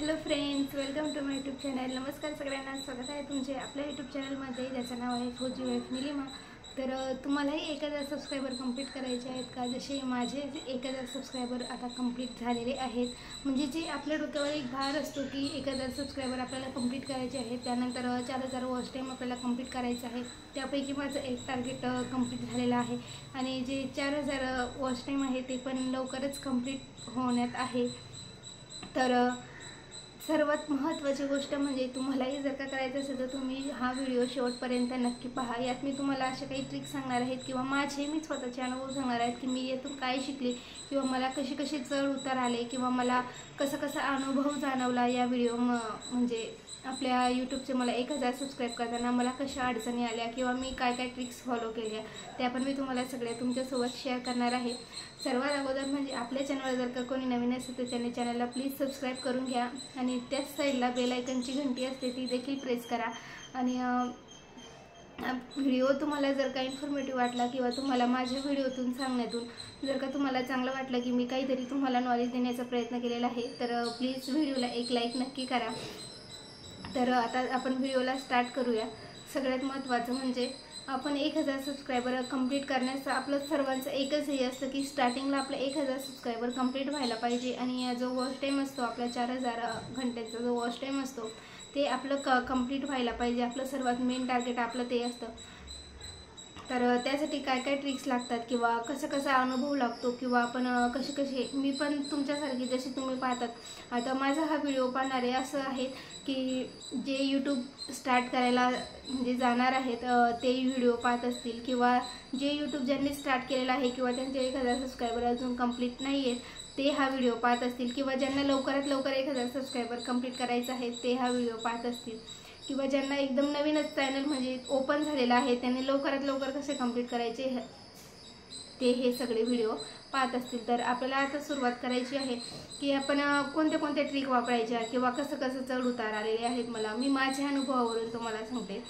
Hello friends, welcome to my YouTube channel. नमस्कार सगळ्यांना, स्वागत आहे तुमचे आपल्या यूट्यूब चॅनलमध्ये ज्याचं नाव आहे फौजी वाईफ निलिमा। तर तुम्हालाही 1000 सबस्क्रायबर कंप्लीट करायचे आहेत का? जसे माझे 1000 सबस्क्रायबर आता कंप्लीट झालेले आहेत। म्हणजे जे आपल्या डोक्यावर एक भार असतो की 1000 सबस्क्रायबर आपल्याला कंप्लीट करायचे आहेत, त्यानंतर 4000 वॉच टाईम आपल्याला कंप्लीट करायचं आहे। त्यापैकी माझं एक टार्गेट कंप्लीट झालेलं आहे आणि जे 4000 वॉच टाईम आहे ते पण लवकरच कंप्लीट होण्यात आहे। तर सर्वात महत्त्वाची गोष्ट म्हणजे तुम्हालाही जर का करायचं असेल तर तुम्ही हा व्हिडिओ शेवटपर्यंत नक्की पहा। यात मी तुम्हाला अशा काही ट्रिक्स सांगणार आहेत किंवा मी स्वतःचे अनुभव सांगणार आहेत की मी यातून काय शिकले किंवा मला कसे चढ उतार आले किंवा मला कसा अनुभव जाणवला या व्हिडिओ म्हणजे आपल्या यूट्यूबचे मला 1000 सबस्क्राईब करताना मला कशा अडचणी आल्या किंवा मी काय ट्रिक्स फॉलो केल्या त्या पण मी तुम्हाला सगळ्या तुमच्यासोबत शेअर करणार आहे। सर्वात अगोदर म्हणजे आपल्या चॅनलवर जर का कोणी नवीन असेल तर त्याने चॅनलला प्लीज सबस्क्राईब करून घ्या आणि त्याच साईडला बेल आयकनची घंटी असते ती देखील प्रेस करा। आणि व्हिडिओ तुम्हाला जर का इन्फॉर्मेटिव्ह वाटला किंवा तुम्हाला माझ्या व्हिडिओतून सांगण्यातून जर का तुम्हाला चांगलं वाटलं की मी काहीतरी तुम्हाला नॉलेज देण्याचा प्रयत्न केलेला आहे तर प्लीज व्हिडिओला एक लाईक नक्की करा। तर आता आपण व्हिडिओला स्टार्ट करूया। सगळ्यात महत्त्वाचं म्हणजे आपण 1000 सबस्क्रायबर कंप्लीट करण्याचं आपलं सर्वांचं एकच हे असतं की स्टार्टिंगला आपलं 1000 सबस्क्रायबर कंप्लीट व्हायला पाहिजे आणि जो वॉच टाईम असतो आपला 4000 घंट्याचा जो वॉच टाईम असतो ते आपलं कंप्लीट व्हायला पाहिजे। आपलं सर्वात मेन टार्गेट आपलं ते असतं। तर त्यासाठी काय ट्रिक्स लागतात किंवा कसा अनुभव लागतो किंवा आपण कसे मी पण तुमच्यासारखी जशी तुम्ही पाहतात आता माझा हा व्हिडिओ पाहणारे असं आहेत की जे यूट्यूब स्टार्ट करायला म्हणजे जाणार आहेत ते व्हिडिओ पाहत असतील किंवा जे यूट्यूब ज्यांनी स्टार्ट केलेलं आहे किंवा त्यांचे 1000 सबस्क्रायबर अजून कंप्लीट नाही आहेत ते हा व्हिडिओ पाहत असतील किंवा ज्यांना लवकरात लवकर 1000 सबस्क्रायबर कंप्लीट करायचं आहे ते हा व्हिडिओ पाहत असतील किंवा ज्यांना एकदम नवीनच चॅनल म्हणजे ओपन झालेला आहे त्यांनी लवकरात लवकर कसे कंप्लीट करायचे ते हे सगळे व्हिडिओ पाहत असतील। तर आपल्याला आता सुरुवात करायची आहे की आपण कोणत्या ट्रिक वापरायच्या किंवा कसं चढ उतार आलेले आहेत मला मी माझ्या अनुभवावरून तुम्हाला सांगते।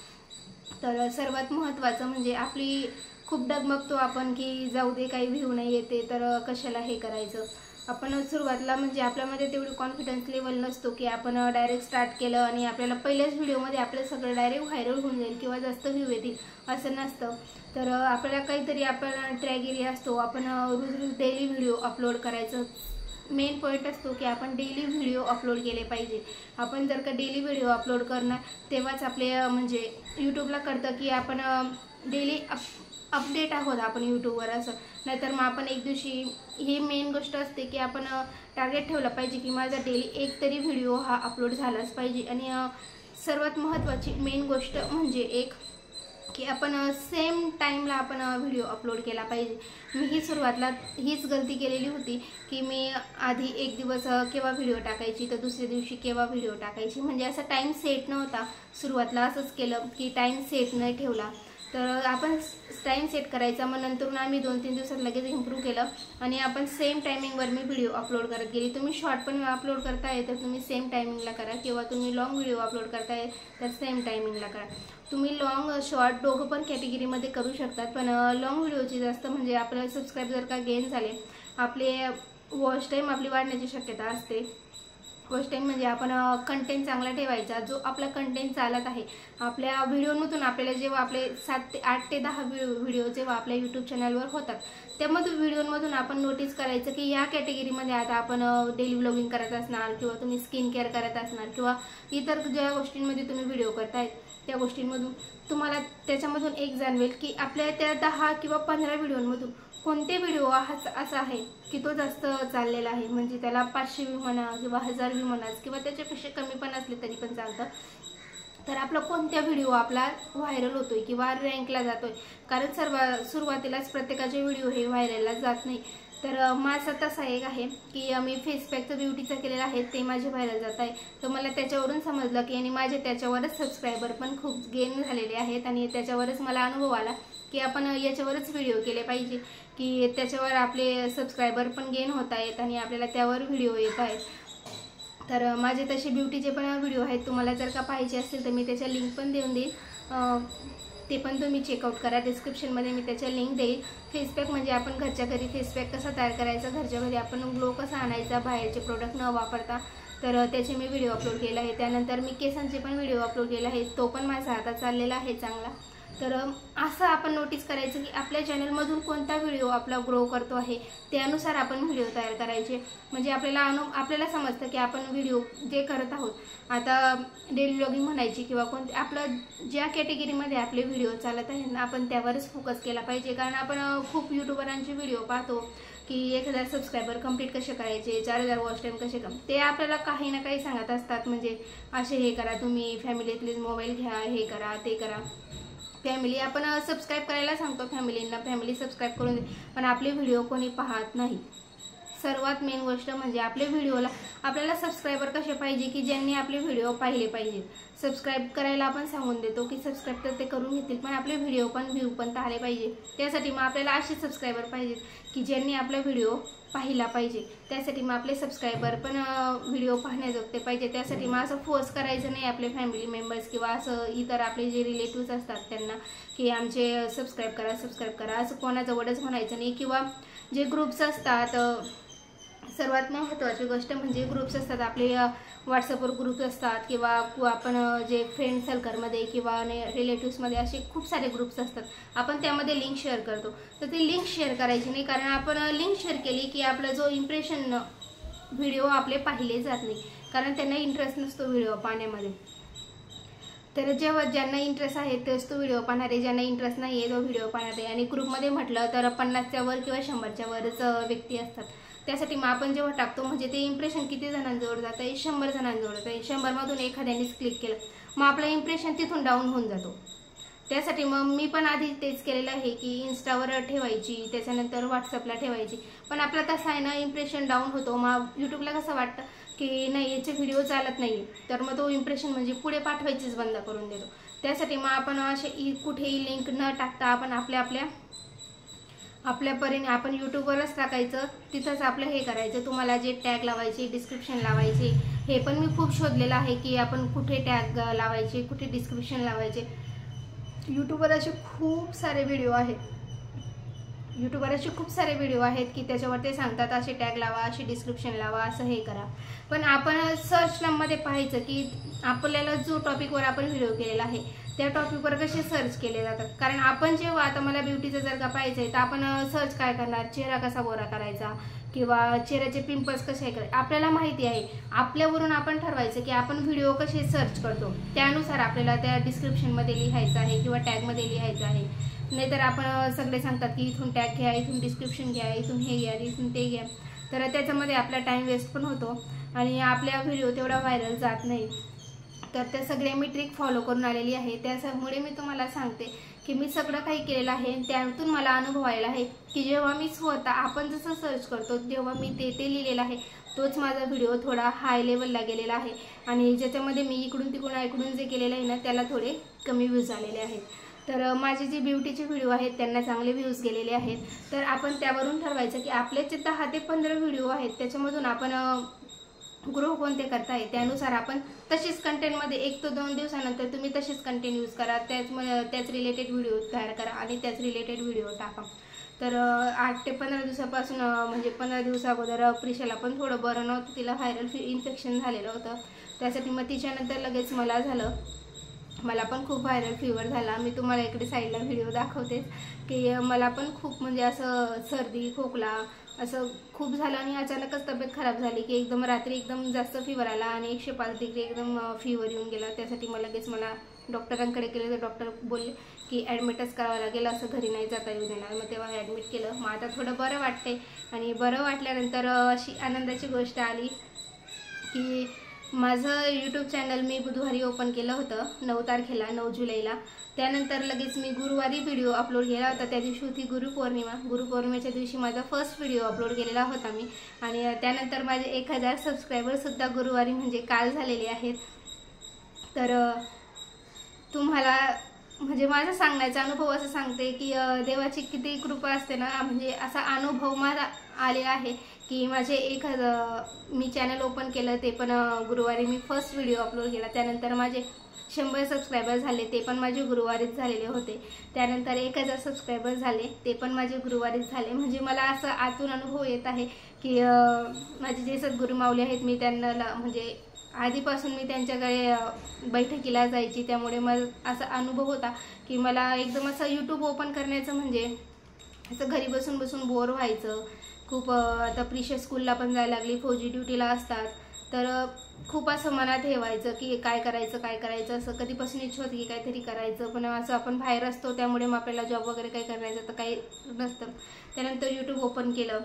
तर सर्वात महत्त्वाचं म्हणजे आपली खूप डगमगतो आपण की जाऊ दे काही व्ह्यू नाही येते तर कशाला हे करायचं। आपण सुरुवातीला म्हणजे आपल्यामध्ये तेवढी कॉन्फिडन्स लेवल नसतो की आपण डायरेक्ट स्टार्ट केलं आणि आपल्याला पहिल्याच व्हिडिओमध्ये आपलं सगळं डायरेक्ट व्हायरल होऊन जाईल किंवा जास्त व्ह्यू येतील असं नसतं। तर आपल्याला काहीतरी आपण ट्रॅक एरिया असतो, आपण रोज डेली व्हिडिओ अपलोड करायचं मेन पॉईंट असतो की आपण डेली व्हिडिओ अपलोड केले पाहिजे। आपण जर का डेली व्हिडिओ अपलोड करणार तेव्हाच आपले म्हणजे यूट्यूबला कळतं की आपण डेली अपडेट आहोत आपण यूट्यूबवर असं। नाहीतर मग आपण एक दिवशी ही मेन गोष्ट असते की आपण टार्गेट ठेवलं पाहिजे की माझा डेली एक तरी व्हिडिओ हा अपलोड झालाच पाहिजे। आणि सर्वात महत्त्वाची मेन गोष्ट म्हणजे एक की आपण सेम टाईमला आपण व्हिडिओ अपलोड केला पाहिजे। मी ही सुरुवातीला हीच गलती केलेली होती की मी आधी एक दिवस केव्हा व्हिडिओ टाकायची तर दुसऱ्या दिवशी केव्हा व्हिडिओ टाकायची म्हणजे असा टाईम सेट नव्हता। सुरुवातीला असंच केलं की टाईम सेट नाही ठेवला तर आपण टाईम सेट करायचा। मग नंतर आम्ही 2-3 दिवसात लगेच इम्प्रूव्ह केलं आणि आपण सेम टायमिंगवर मी व्हिडिओ अपलोड करत गेली। तुम्ही शॉर्ट पण अपलोड करताय तर तुम्ही सेम टायमिंगला करा किंवा तुम्ही लॉंग व्हिडिओ अपलोड करताय तर सेम टायमिंगला करा। तुम्ही लॉंग शॉर्ट दोघं पण कॅटेगरीमध्ये करू शकतात पण लॉंग व्हिडिओची जास्त म्हणजे आपले सबस्क्राईब जर का गेन झाले आपले वॉच टाईम आपली वाढण्याची शक्यता असते। वॉच टाईम म्हणजे आपण कंटेंट चांगला ठेवायचा, जो आपला कंटेंट चालत आहे आपल्या व्हिडिओमधून आपल्याला जेव्हा आपले 8 ते 10 व्हिडिओ जेव्हा आपल्या यूट्यूब चॅनलवर होतात त्यामधून व्हिडिओमधून आपण नोटीस करायचं की या कॅटेगरीमध्ये आता आपण डेली व्लॉगिंग करत असणार किंवा तुम्ही स्किन केअर करत असणार किंवा इतर ज्या गोष्टींमध्ये तुम्ही व्हिडिओ करतायत त्या गोष्टींमधून तुम्हाला त्याच्यामधून एक जाणवेल की आपल्या त्या 10 किंवा 15 व्हिडिओमधून कोणते व्हिडिओ असा आहे की तो जास्त चाललेला आहे म्हणजे त्याला 500 व्ह्यू म्हणा किंवा 1000 व्ह्यू म्हणा किंवा त्याच्यापेक्षा कमी पण असले तरी पण चालतं। तर आपला कोणत्या व्हिडिओ आपला व्हायरल होतोय किंवा रँकला जातोय कारण सुरुवातीलाच प्रत्येकाचे व्हिडिओ हे व्हायरलला जात नाही। तर माझा तसा एक आहे की मी फेस पॅकचं ब्युटीचं केलेलं आहे ते माझे व्हायरल जात आहे। तर मला त्याच्यावरून समजलं की आणि माझे त्याच्यावरच सबस्क्रायबर पण खूप गेन झालेले आहेत आणि त्याच्यावरच मला अनुभव आला की आपण याच्यावरच व्हिडिओ केले पाहिजे की त्याच्यावर आपले सबस्क्रायबर पण गेन होत आहेत आणि आपल्याला त्यावर व्हिडिओ येत आहेत। तर माझे तसे ब्युटीचे पण व्हिडिओ आहेत, तुम्हाला जर का पाहिजे असतील तर मी त्याच्या लिंक पण देऊन देईल, ते पण तुम्ही चेकआउट करा। डिस्क्रिप्शनमध्ये मी त्याच्या लिंक देईल। फेस पॅक म्हणजे आपण घरच्या घरी फेस पॅक कसा तयार करायचा, घरच्या घरी आपण ग्लो कसा आणायचा बाहेरचे प्रोडक्ट न वापरता तर त्याचे मी व्हिडिओ अपलोड केला आहे। त्यानंतर मी केसांचे पण व्हिडिओ अपलोड केला आहे, तो पण माझा आता चाललेला आहे चांगला। तर असं आपण नोटीस करायचं की आपल्या चॅनलमधून कोणता व्हिडिओ आपला ग्रो करतो आहे त्यानुसार आपण व्हिडिओ तयार करायचे, म्हणजे आपल्याला समजतं की आपण व्हिडिओ जे करत आहोत, आता डेली व्लॉगिंग म्हणायची किंवा कोणते आपलं ज्या कॅटेगरीमध्ये आपले व्हिडिओ चालत आहेत ना, आपण त्यावरच फोकस केला पाहिजे। कारण आपण खूप यूट्यूबरांचे व्हिडिओ पाहतो की 1000 सबस्क्रायबर कंप्लीट कसे करायचे, 4000 वॉच टाइम कसे ते आपल्याला काही ना काही सांगत असतात, म्हणजे असे हे करा तुम्ही, फॅमिलीतले मोबाईल घ्या, हे करा ते करा। फॅमिली आपण सबस्क्राईब करायला सांगतो फॅमिलींना, फॅमिली सबस्क्राईब करून दे, पण आपले व्हिडिओ कोणी पाहत नाही। सर्वात मेन गोष्ट म्हणजे आपले व्हिडिओला आपल्याला सबस्क्रायबर कसे पाहिजे की ज्यांनी आपले व्हिडिओ पाहिले पाहिजेत। सबस्क्राईब करायला आपण सांगून देतो की सबस्क्राईब तर ते करून घेतील, पण आपले व्हिडिओ पण व्ह्यू पण आले पाहिजे। त्यासाठी मग आपल्याला असे सबस्क्रायबर पाहिजेत की ज्यांनी आपला व्हिडिओ पाहिला पाहिजे। त्यासाठी मग आपले सबस्क्रायबर पण व्हिडिओ पाहण्याजोगते पाहिजे। त्यासाठी मग असं फोर्स करायचं नाही आपले फॅमिली मेंबर्स किंवा असं इतर आपले जे रिलेटिव्स असतात त्यांना की आमचे सबस्क्राईब करा असं कोणाजवळच म्हणायचं नाही। किंवा जे ग्रुप्स असतात, सर्वात महत्त्वाची गोष्ट म्हणजे ग्रुप्स असतात आपले, व्हॉट्सअपवर ग्रुप्स असतात किंवा आपण जे फ्रेंड सर्कलमध्ये किंवा रिलेटिव्समध्ये असे खूप सारे ग्रुप्स असतात, आपण त्यामध्ये लिंक शेअर करतो, तर ती लिंक शेअर करायची नाही। कारण आपण लिंक शेअर केली की आपला जो इम्प्रेशन व्हिडिओ आपले पाहिले जात नाही, कारण त्यांना इंटरेस्ट नसतो व्हिडिओ पाहण्यामध्ये। तर जेव्हा ज्यांना इंटरेस्ट आहे तेच तो व्हिडिओ पाहणार आहे, ज्यांना इंटरेस्ट नाही आहे तो व्हिडिओ पाहणार आहे। आणि ग्रुपमध्ये म्हटलं तर 50च्या वर किंवा 100च्या वरच व्यक्ती असतात। त्यासाठी मग आपण जेव्हा टाकतो म्हणजे ते इम्प्रेशन किती जणांजवळ जातं आहे, 100 जणांजवळ जातं आहे। 100 मधून एखाद्यानेच क्लिक केलं, मग आपलं इम्प्रेशन तिथून डाऊन होऊन जातो। त्यासाठी मग मी पण आधी तेच केलेलं आहे की इंस्टावर ठेवायची, त्याच्यानंतर व्हॉट्सअपला ठेवायची, पण आपला तसं आहे ना इम्प्रेशन डाऊन होतो। मग यूट्यूबला कसं वाटतं की नाही याचे व्हिडिओ चालत नाही, तर मग तो इम्प्रेशन म्हणजे पुढे पाठवायचीच बंद करून देतो। त्यासाठी मग आपण असे कुठेही लिंक न टाकता आपण आपल्या परीने आपण यूट्यूबवरच टाकायचं, तिथंच आपलं हे करायचं। तुम्हाला जे टॅग लावायचे, डिस्क्रिप्शन लावायचे, हे पण मी खूप शोधलेलं आहे की आपण कुठे टॅग लावायचे, कुठे डिस्क्रिप्शन लावायचे। यूट्यूबवर असे खूप सारे व्हिडिओ आहेत की त्याच्यावर ते सांगतात असे टॅग लावा, असे डिस्क्रिप्शन लावा, असं हे करा। पण आपण सर्चमध्ये पाहायचं की आपल्याला जो टॉपिकवर आपण व्हिडिओ केलेला आहे त्या टॉपिकवर कसे सर्च केले जातात। कारण आपण जेव्हा आता मला ब्युटीचं जर का पाहायचं आहे तर आपण सर्च काय करणार, चेहरा कसा गोरा करायचा किंवा चेहऱ्याचे पिंपल्स कसे करायचे, आपल्याला माहिती आहे। आपल्यावरून आपण ठरवायचं की आपण व्हिडिओ कसे सर्च करतो, त्यानुसार आपल्याला त्या डिस्क्रिप्शनमध्ये लिहायचं आहे किंवा टॅगमध्ये लिहायचं आहे। नाहीतर आपण सगळे सांगतात की इथून टॅग घ्या, इथून डिस्क्रिप्शन घ्या, इथून हे घ्या, इथून ते घ्या, तर त्याच्यामध्ये आपला टाइम वेस्ट पण होतो आणि आपल्या व्हिडिओ तेवढा व्हायरल जात नाही। तर त्या सगळे मी ट्रिक फॉलो करून आलेली आहे। त्यामुळे मी तुम्हाला सांगते की मी सगळं काही केलेलं आहे, त्यातून मला अनुभव आलेला आहे की जेव्हा मी स्वतः आपण जसं सर्च करतो तेव्हा मी ते लिहिलेलं आहे, तोच माझा व्हिडिओ थोडा हाय लेवलला गेलेला आहे। आणि ज्याच्यामध्ये मी इकडून जे केलेलं आहे ना त्याला थोडे कमी व्ह्यूज आलेले आहेत। तर माझे जे ब्युटीचे व्हिडिओ आहेत त्यांना चांगले व्ह्यूज गेलेले आहेत। तर आपण त्यावरून ठरवायचं की आपले जे 10 ते 15 व्हिडिओ आहेत त्याच्यामधून आपण ग्रो कोणते करताय, त्यानुसार आपण तशीच कंटेंटमध्ये 1 ते 2 दिवसानंतर तुम्ही तशीच कंटेंट यूज करा, त्याच रिलेटेड व्हिडिओ तयार करा आणि त्याच रिलेटेड व्हिडिओ टाका। तर 8 ते 15 दिवसापासून म्हणजे 15 दिवसा अगोदर प्रिशाला पण थोडं बरं नव्हतं, तिला व्हायरल इन्फेक्शन झालेलं होतं। त्यासाठी मग तिच्यानंतर लगेच मला झालं, मला पण खूप व्हायरल फीवर झाला। मी तुम्हाला इकडे साईडला व्हिडिओ दाखवते की मला पण खूप म्हणजे असं सर्दी खोकला असं खूप झालं आणि अचानकच तब्येत खराब झाली की एकदम रात्री एकदम जास्त फीवर आला आणि 105 डिग्री एकदम फीवर येऊन गेला। त्यासाठी मला डॉक्टरांकडे गेले तर डॉक्टर बोलले की ॲडमिटच करावं लागेल, असं घरी नाही जाता येऊ देणार। मग तेव्हा ॲडमिट केलं। मग आता थोडं बरं वाटते आणि बरं वाटल्यानंतर अशी आनंदाची गोष्ट आली की माझं यूट्यूब चॅनल मी बुधवारी ओपन केलं होतं 9 तारखेला, 9 जुलैला। त्यानंतर लगेच मी गुरुवारी व्हिडिओ अपलोड केला होता, त्या दिवशी होती गुरुपौर्णिमा। गुरुपौर्णिमेच्या दिवशी माझा फर्स्ट व्हिडिओ अपलोड केलेला होता मी। आणि त्यानंतर माझे 1000 सबस्क्रायबरसुद्धा गुरुवारी म्हणजे काल झालेले आहेत। तर तुम्हाला म्हणजे माझा सांगण्याचा अनुभव असं सांगते की देवाची किती कृपा असते ना, म्हणजे असा अनुभव माझा आलेला आहे की माझे मी चॅनल ओपन केलं ते पण गुरुवारी मी फर्स्ट व्हिडिओ अपलोड केला, त्यानंतर माझे 100 सबस्क्रायबर झाले ते पण माझे गुरुवारीच झालेले होते, त्यानंतर 1000 सबस्क्रायबर झाले ते पण माझे गुरुवारीच झाले। म्हणजे मला असं आतून अनुभव येत आहे की माझे जे सद्गुरू माऊली आहेत मी त्यांना म्हणजे आधीपासून मी त्यांच्याकडे बैठकीला जायची, त्यामुळे मला असा अनुभव होता की मला एकदम असं यूट्यूब ओपन करण्याचं म्हणजे असं घरी बसून बसून बोर व्हायचं खूप। आता प्रिशा स्कूलला पण जायला लागली, फौजी ड्युटीला असतात, तर खूप असं मनात हे व्हायचं की काय करायचं असं कधीपासून इच्छा होती की काहीतरी करायचं, पण असं आपण बाहेर असतो त्यामुळे मग आपल्याला जॉब वगैरे काही करायचं तर काही नसतं। त्यानंतर यूट्यूब ओपन केलं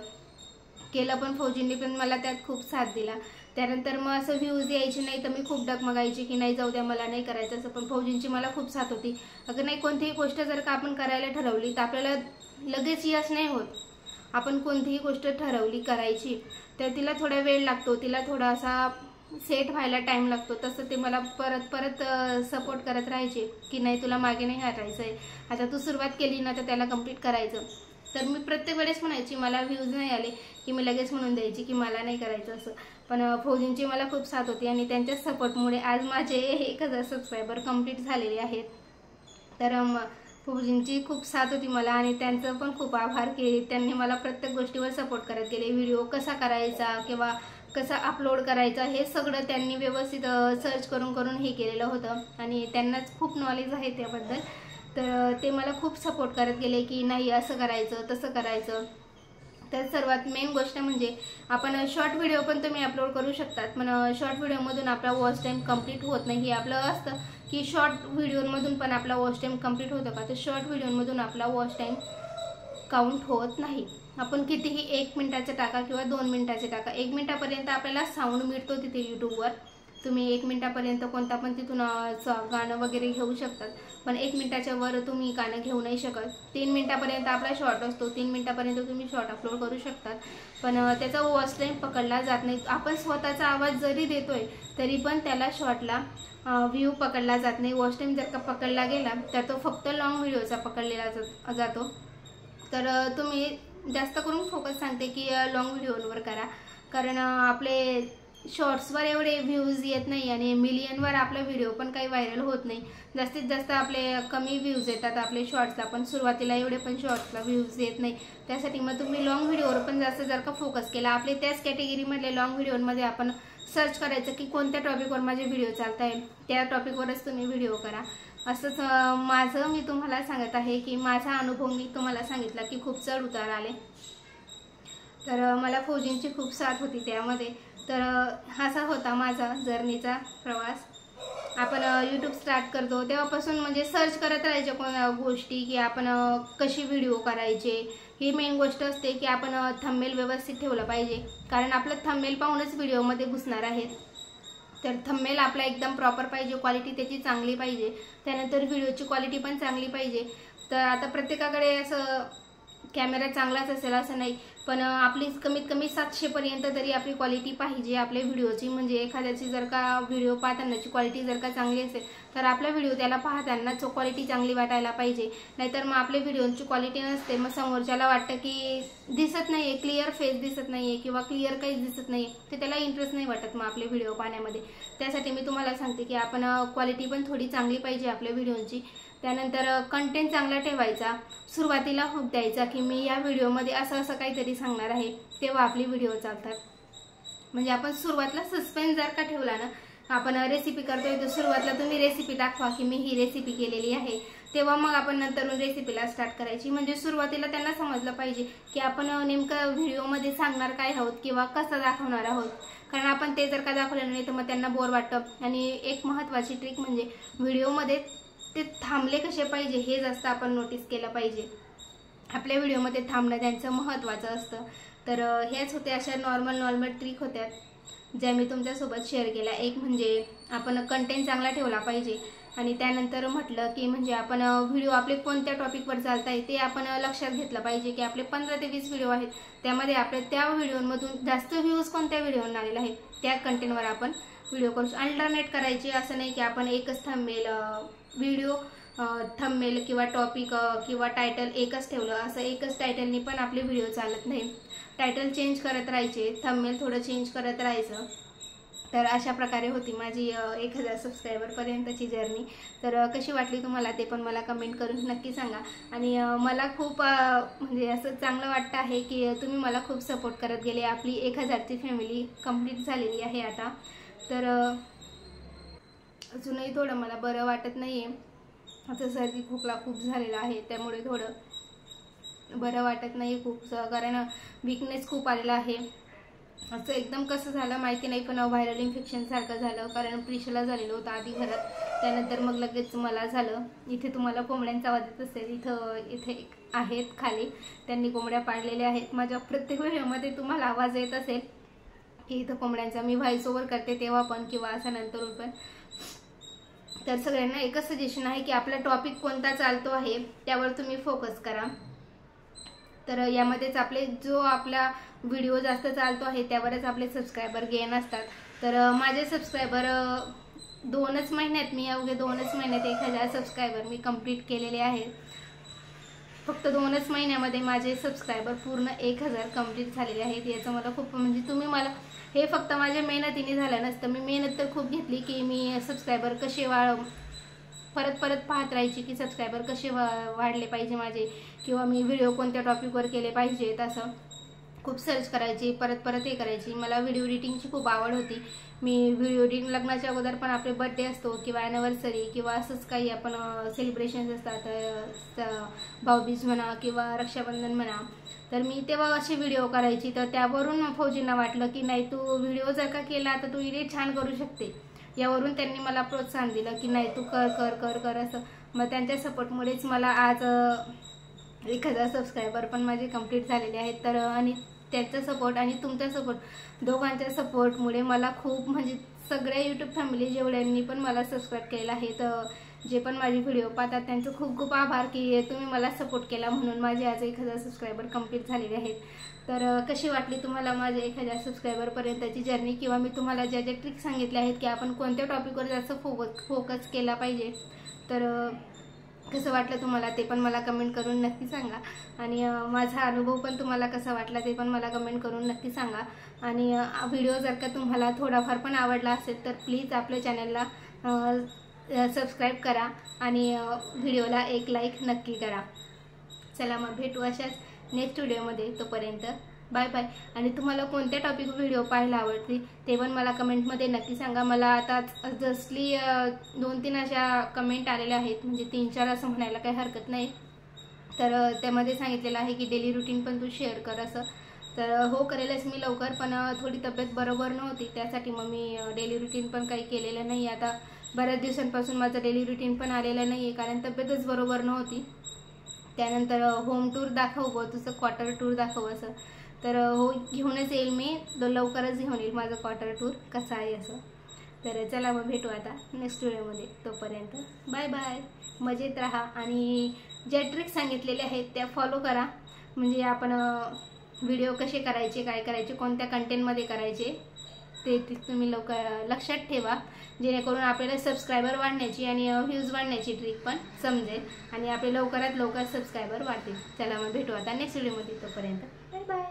पण फौजींनी पण मला त्यात खूप साथ दिला। त्यानंतर मग असं व्ह्यूज यायचे नाही तर मी खूप डगमगायची की नाही जाऊ द्या मला नाही करायचं असं, पण फौजींची मला खूप साथ होती। अगर नाही कोणतीही गोष्ट जर का आपण करायला ठरवली तर आपल्याला लगेच यश नाही होत। आपण कोणतीही गोष्ट ठरवली करायची तर तिला थोडा वेळ लागतो, तिला थोडा असा सेट व्हायला टाइम लागतो, तसं ते मला परत सपोर्ट करत राहायचे की नाही तुला मागे नाही हटायचं आहे, आता तू सुरुवात केली ना तर त्याला कंप्लीट करायचं। तर मी प्रत्येक वेळेस म्हणायची, मला व्ह्यूज नाही आले की मी लगेच म्हणून द्यायची की मला नाही करायचं असं, पण फौजींची मला खूप साथ होती आणि त्यांच्या सपोर्टमुळे आज माझे 1000 सबस्क्रायबर कंप्लीट झालेले आहेत। तर फौजींची खूप साथ होती मला आणि त्यांचं पण खूप आभार की त्यांनी मला प्रत्येक गोष्टीवर सपोर्ट करत गेले। व्हिडिओ कसा करायचा किंवा कसा अपलोड करायचा हे सगळं त्यांनी व्यवस्थित सर्च करून हे केलेलं होतं आणि त्यांनाच खूप नॉलेज आहे त्याबद्दल, तर ते मला खूप सपोर्ट करत गेले की नाही असं करायचं तसं करायचं। तर सर्वात मेन गोष्ट म्हणजे आपण शॉर्ट व्हिडिओ पण तुम्ही अपलोड करू शकतात, पण शॉर्ट व्हिडिओमधून आपला वॉच टाईम कंप्लीट होत नाही। आपलं असतं की शॉर्ट व्हिडिओमधून पण आपला वॉच टाईम कंप्लीट होतो का, तर शॉर्ट व्हिडिओमधून आपला वॉच टाईम काउंट होत नाही। आपण कितीही 1 मिनिटाचा टाका किंवा 2 मिनिटाचे टाका, 1 मिनिटापर्यंत आपल्याला साऊंड मिळतो तिथे यूट्यूबवर, तुम्ही 1 मिनिटापर्यंत कोणता पण तिथून गाणं वगैरे घेऊ शकतात, पण 1 मिनिटाच्या वर तुम्ही गाणं घेऊ नाही शकत। 3 मिनिटापर्यंत आपला शॉर्ट असतो, 3 मिनिटापर्यंत तुम्ही शॉर्ट अपलोड करू शकतात, पण त्याचा वॉच टाईम पकडला जात नाही। आपण स्वतःचा आवाज जरी देतोय तरी पण त्याला शॉर्टला व्ह्यू पकडला जात नाही। वॉच टाईम जर का पकडला गेला तर तो फक्त लॉंग व्हिडिओचा पकडलेला जातो। तर तुम्ही जास्त करून फोकस सांगते की लॉंग व्हिडिओवर करा, कारण आपले शॉर्ट्सवर एवढे व्ह्यूज येत नाही आणि मिलियनवर आपला व्हिडिओ पण काही व्हायरल होत नाही। जास्तीत जास्त आपले कमी व्ह्यूज येतात आपले शॉर्ट्सला, पण सुरुवातीला एवढे पण शॉर्ट्सला व्ह्यूज येत नाही। त्यासाठी मग तुम्ही लॉंग व्हिडिओवर पण जास्त जर का फोकस केला, आपले त्याच कॅटेगरीमधले लॉंग व्हिडिओमध्ये आपण सर्च करायचं की कोणत्या टॉपिकवर माझे व्हिडिओ चालत आहे, त्या टॉपिकवरच तुम्ही व्हिडिओ करा। असंच माझं मी तुम्हाला सांगत आहे की माझा अनुभव मी तुम्हाला सांगितला की खूप चढ उतार आले, तर मला फौजींची खूप साथ होती त्यामध्ये। तर असा होता माझा जर्नीचा प्रवास। आपण यूट्यूब स्टार्ट करतो तेव्हापासून म्हणजे सर्च करत राहायचे कोणत्या गोष्टी की आपण कशी व्हिडिओ करायचे, ही मेन गोष्ट असते की आपण थंबनेल व्यवस्थित ठेवलं पाहिजे, कारण आपलं थंबनेल पाहूनच व्हिडिओमध्ये घुसणार आहेत। तर थंबनेल आपला एकदम प्रॉपर पाहिजे, क्वालिटी त्याची चांगली पाहिजे, त्यानंतर व्हिडिओची क्वालिटी पण चांगली पाहिजे। तर आता प्रत्येकाकडे असं कॅमेरा चांगलाच असेल असं नाही, पण आपली कमीत कमी 700 पर्यंत तरी आपली क्वालिटी पाहिजे आपल्या व्हिडिओची। म्हणजे एखाद्याची जर का व्हिडिओ पाहतानाची क्वालिटी जर का चांगली असेल तर आपला व्हिडिओ त्याला पाहताना क्वालिटी चांगली वाटायला पाहिजे, नाहीतर मग आपल्या व्हिडिओची क्वालिटी नसते, मग समोरच्याला वाटतं की दिसत नाहीये, क्लिअर फेस दिसत नाहीये किंवा क्लिअर काहीच दिसत नाहीये, तर त्याला इंटरेस्ट नाही वाटत मग आपले व्हिडिओ पाहण्यामध्ये। त्यासाठी मी तुम्हाला सांगते की आपण क्वालिटी पण थोडी चांगली पाहिजे आपल्या व्हिडिओची। त्यानंतर कंटेंट चांगला ठेवायचा, सुरुवातीला हुक द्यायचा की मी या व्हिडिओमध्ये असं असं काहीतरी सांगणार आहे, तेव्हा आपली व्हिडिओ चालतात। म्हणजे आपण सुरुवातीला सस्पेन्स जर का ठेवला ना, आपण रेसिपी करतोय तर सुरुवातीला तुम्ही रेसिपी दाखवा की मी ही रेसिपी केलेली आहे, तेव्हा मग आपण नंतरून रेसिपीला स्टार्ट करायची। म्हणजे सुरुवातीला त्यांना समजलं पाहिजे की आपण नेमकं व्हिडिओमध्ये सांगणार काय आहोत किंवा कसं दाखवणार आहोत, कारण आपण ते जर का दाखवलं नाही तर मग त्यांना बोर वाटतं। आणि एक महत्त्वाची ट्रिक म्हणजे व्हिडिओमध्ये ते थांबले कसे पाहिजे हे जास्त आपण नोटीस केलं पाहिजे, आपल्या व्हिडिओमध्ये थांबणं त्यांचं महत्त्वाचं असतं। तर हेच होते अशा नॉर्मल ट्रिक होत्या ज्या मी तुमच्यासोबत शेअर केल्या। एक म्हणजे आपण कंटेंट चांगला ठेवला पाहिजे, आणि त्यानंतर म्हटलं की म्हणजे आपण व्हिडिओ आपले कोणत्या टॉपिकवर चालत आहे ते आपण लक्षात घेतलं पाहिजे की आपले 15 ते 20 व्हिडिओ आहेत, त्यामध्ये आपले त्या व्हिडिओमधून जास्त व्ह्यूज कोणत्या व्हिडिओवर आलेला आहे त्या कंटेंटवर आपण व्हिडिओ करू। अल्टरनेट करायची, असं नाही की आपण एकच व्हिडिओ थंबनेल किंवा टॉपिक किंवा टायटल एकच ठेवलं, असं एकच टायटलनी पण आपले व्हिडिओ चालत नाही। टायटल चेंज करत राहायचे, थंबनेल थोडं चेंज करत राहायचं. तर अशा प्रकारे होती माझी 1000 सबस्क्रायबरपर्यंतची जर्नी. तर कशी वाटली तुम्हाला ते पण मला कमेंट करून नक्की सांगा. आणि मला खूप म्हणजे असं चांगलं वाटतं आहे की तुम्ही मला खूप सपोर्ट करत गेले. आपली 1000ची फॅमिली कंप्लीट झालेली आहे आता. तर अजूनही थोडं मला बरं वाटत नाही आहे, असं सर्दी खोकला खूप झालेला आहे, त्यामुळे थोडं बरं वाटत नाही खूप, कारण वीकनेस खूप आलेला आहे. असं एकदम कसं झालं माहिती नाही, पण व्हायरल इन्फेक्शन सारखं झालं. कारण प्रिशाला झालेलं होतं आधी घरात, त्यानंतर मग लगेच मला झालं. इथे तुम्हाला कोंबड्यांचा आवाज येत असेल, इथे आहेत खाली, त्यांनी कोंबड्या पाळलेल्या आहेत. माझ्या प्रत्येक व्हिडिओमध्ये तुम्हाला आवाज येत असेल की इथं कोंबड्यांचा मी व्हॉइस ओव्हर करते तेव्हा पण किंवा असं नंतरून पण. तर सगळ्यांना एकच सजेशन आहे की आपला टॉपिक कोणता चालतो आहे त्यावर तुम्ही फोकस करा. तर यामध्येच आपला व्हिडिओ जास्त चालतो आहे त्यावरच आपले सबस्क्रायबर गेन असतात. तर माझे सबस्क्रायबर 2च महिन्यात, मी अवघे 2च महिन्यात 1000 सबस्क्रायबर मी कंप्लीट केलेले आहेत. फक्त 2च महिन्यामध्ये माझे सबस्क्रायबर पूर्ण 1000 कंप्लीट झालेले आहेत. याचं मला खूप, म्हणजे तुम्ही मला हे फक्त माझ्या मेहनतीने झालं नसतं. मी मेहनत तर खूप घेतली की मी सबस्क्रायबर कसे परत पाहत राहायची की सबस्क्रायबर कसे वाढले पाहिजे माझे, किंवा मी व्हिडिओ कोणत्या टॉपिकवर केले पाहिजेत, असं खूप सर्च करायची, परत हे करायची. मला व्हिडिओ एडिटिंगची खूप आवड होती. मी व्हिडिओ एडिटिंग लग्नाच्या अगोदर पण आपले बर्थडे असतो किंवा ॲनिव्हर्सरी किंवा असंच काही आपण सेलिब्रेशन्स असतात, भाऊबीज म्हणा किंवा रक्षाबंधन म्हणा, तर मी तेव्हा असे व्हिडिओ करायची. तर त्यावरून फौजींना वाटलं की नाही, तू व्हिडिओ जर का केला तर तू एडिट छान करू शकते. यावरून त्यांनी मला प्रोत्साहन दिलं की नाही, तू कर असं. मग त्यांच्या सपोर्टमुळेच मला आज 1000 सबस्क्रायबर पण माझे कंप्लीट झालेले आहेत. तर आणि त्यांचा सपोर्ट आणि तुमचा सपोर्ट, दोघांच्या सपोर्टमुळे मला खूप, म्हणजे सगळ्या यूट्यूब फॅमिली जेवढ्यांनी पण मला सबस्क्राईब केलं आहे, तर जे पण माझी व्हिडिओ पाहतात त्यांचं खूप खूप आभार की तुम्ही मला सपोर्ट केला म्हणून माझे आज 1000 सबस्क्रायबर कंप्लीट झालेले आहेत. तर कशी वाटली तुम्हाला माझे 1000 सबस्क्रायबरपर्यंतची जर्नी, किंवा मी तुम्हाला ज्या ट्रिक सांगितल्या आहेत की आपण कोणत्या टॉपिकवर जास्त फोकस केला पाहिजे, तर कसं वाटलं तुम्हाला ते पण मला कमेंट करून नक्की सांगा. आणि माझा अनुभव पण तुम्हाला कसा वाटला ते पण मला कमेंट करून नक्की सांगा. आणि व्हिडिओ जर का तुम्हाला थोडाफार पण आवडला असेल तर प्लीज आपल्या चॅनलला सबस्क्राईब करा आणि व्हिडिओला एक लाईक नक्की करा. चला मग भेटू अशाच नेक्स्ट व्हिडिओमध्ये. तोपर्यंत बाय बाय. आणि तुम्हाला कोणत्या टॉपिक व्हिडिओ पाहायला आवडतील ते पण मला कमेंटमध्ये नक्की सांगा. मला आता जसली 2-3 अशा कमेंट आलेल्या आहेत, म्हणजे 3-4 असं म्हणायला काही हरकत नाही. तर त्यामध्ये सांगितलेलं आहे की डेली रुटीन पण तू शेअर कर असं. तर हो, करेलच मी लवकर, पण थोडी तब्येत बरोबर नव्हती, त्यासाठी मग मी डेली रुटीन पण काही केलेलं नाही. आता बऱ्याच दिवसांपासून माझं डेली रुटीन पण आलेलं नाही आहे, कारण तब्येतच बरोबर नव्हती. त्यानंतर होम टूर दाखव गो, तुझं क्वार्टर टूर दाखव असं. तर हो, घेऊनच येईल मी, लवकरच घेऊन येईल माझं क्वार्टर टूर कसा आहे असं. तर चला मग भेटू आता नेक्स्ट व्हिडिओमध्ये. तोपर्यंत बाय बाय. मजेत राहा आणि ज्या ट्रिक्स सांगितलेल्या आहेत त्या फॉलो करा. म्हणजे आपण व्हिडिओ कसे करायचे, काय करायचे, कोणत्या कंटेंटमध्ये करायचे ते तुम्ही लक्षात ठेवा, जेणेकरून आपल्याला सबस्क्रायबर वाढण्याची आणि व्ह्यूज वाढण्याची ट्रिक पण समजेल आणि आपले लवकरात लवकर सबस्क्रायबर वाढतील. चला मग भेटू आता नेक्स्ट व्हिडिओमध्ये. तोपर्यंत बाय बाय.